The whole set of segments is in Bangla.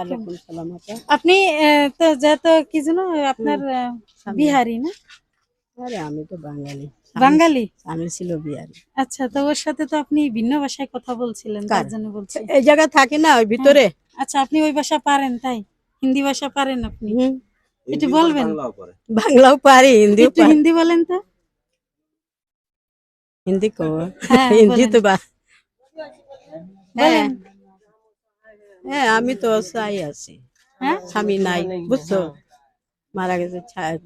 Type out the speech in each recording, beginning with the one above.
আলাইকুম। আপনি তো যেহেতু কি জানো আপনার বিহারি না? আরে আমি তো বাঙালি। বাঙালি? আমি ছিল বিহারি। আচ্ছা, তো ওর সাথে তো আপনি ভিন্ন ভাষায় কথা বলছিলেন, তার জন্য বলছি। এই জায়গা থাকি না ওই ভিতরে। আচ্ছা, আপনি ওই ভাষা পারেন তাই? হিন্দি ভাষা পারেন আপনি? একটু বলবেন? বাংলাও পারি, হিন্দিও একটু পারি। হিন্দি বলেন তো। হিন্দি কো হ্যাঁ, হিন্দি তো বলেন। হ্যাঁ, আমি তো চাই আছি। হ্যাঁ, স্বামী নাই বুঝছো, মারা গেছে।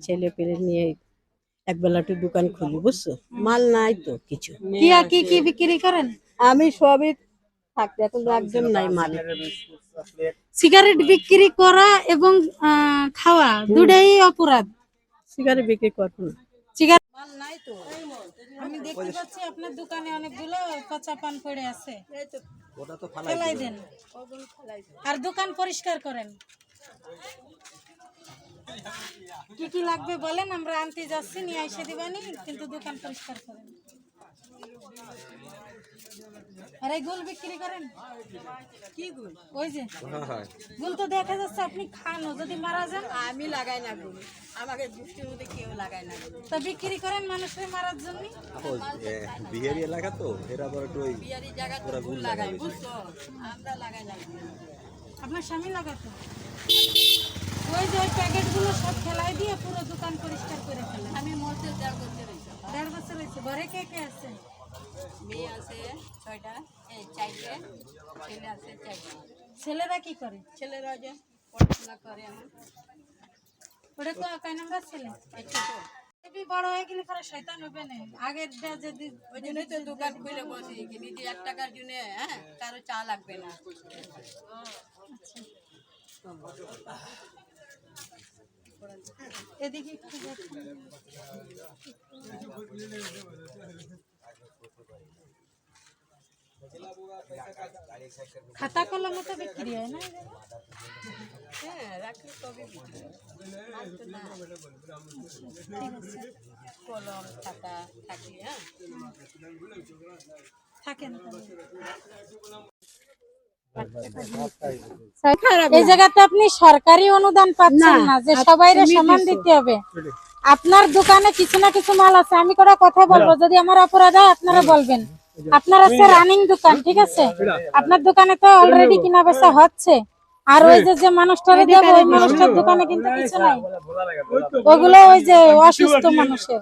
ছেলে পেলে নিয়ে একবেলা একটু দোকান খুলি বুঝছো, মাল নাই তো কিছু। কি কি বিক্রি করেন? আমি সবই থাকতে এখন একজন নাই মালিক। সিগারেট বিক্রি করা এবং খাওয়া দুটাই অপরাধ। সিগারেট বিক্রি করবো না। সিগারেট মাল নাই তো। আমি দেখতে পাচ্ছি আপনার দোকানে অনেকগুলো কাঁচা পান পড়ে আছে। ওটা তো ফেলাই দেন আর দোকান পরিষ্কার করেন। কি কি লাগবে বলেন, আমরা আনতে যাচ্ছি, নিয়ে এসে দিবানি, কিন্তু দোকান পরিষ্কার করেন। আর এই গুল বিক্রি করেন? কি গুল? ওই যে গুল তো দেখা যাচ্ছে আপনি খানো, যদি মারা যান। আমি লাগাই না গুল, আমাকে বৃষ্টির মধ্যে কেউ লাগায় না। তা বিক্রি করেন মানুষের মারার জন্য। বিহারি এলাকা তো এরা আবার একটু ওই বিহারি জায়গা তো গুল লাগাই বুঝছো, আমরা লাগাই না। আপনার স্বামী লাগাতো? ওই যে ওই প্যাকেটগুলো সব ফেলাই দিয়ে পুরো দোকান পরিষ্কার করে ফেলে। আমি মরতে 1.5 বছর হয়েছে। 1.5 বছর হয়েছে। ঘরে কে কে আছে? মেয়ে আছে 6টা, 4টে, ছেলে আছে 4টা। ছেলেরা কি করে? ছেলেরা যে পড়াশোনা করে। আমার ওটা তো কয় নাম্বার ছেলে? তুমি বড় হয়ে গেলে পরে শয়তান হবে না। আগের যদি ওই জন্যই তো দোকান খুলে বসি, নিজে 1 টাকার জন্য কারো চা লাগবে না। এদিকে একটু দেখুন। খাতা কলমও তো বিক্রি হয় না? হ্যাঁ, রাখলে তবে বিক্রি হয়। আর তো না। কলম খাতা থাকলে থাকেন। এই জায়গাতে আপনি সরকারি অনুদান পাচ্ছেন না যে সবাইরে সমান দিতে হবে। আপনার দোকানে কিছু না কিছু মাল আছে, আমি কোনো কথা বলবো, যদি আমার অপরাধ হয় আপনারা বলবেন। আপনার আছে রানিং দোকান, ঠিক আছে? আপনার দোকানে তো অলরেডি কিনা বেচা হচ্ছে। আর ওই যে মানুষটারে দেব, ওই মানুষটার দোকানে কিন্তু কিছু নাই। ওগুলো ওই যে অসুস্থ মানুষের।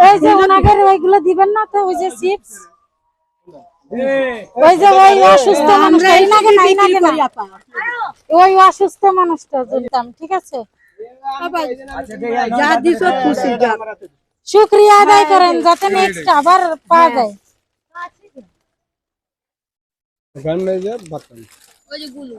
ওই যে ওনাদের ওইগুলো দিবেন না তো, ওই যে চিপস, ওই যে ওই অসুস্থ মানুষটা ওই অসুস্থ মানুষটা দিতাম, ঠিক আছে? যা দিছো খুশি, শুকরিয়া আদায় করেন যাতে নেক্সট আবার পাওয়া যায়। ওই যে গুলো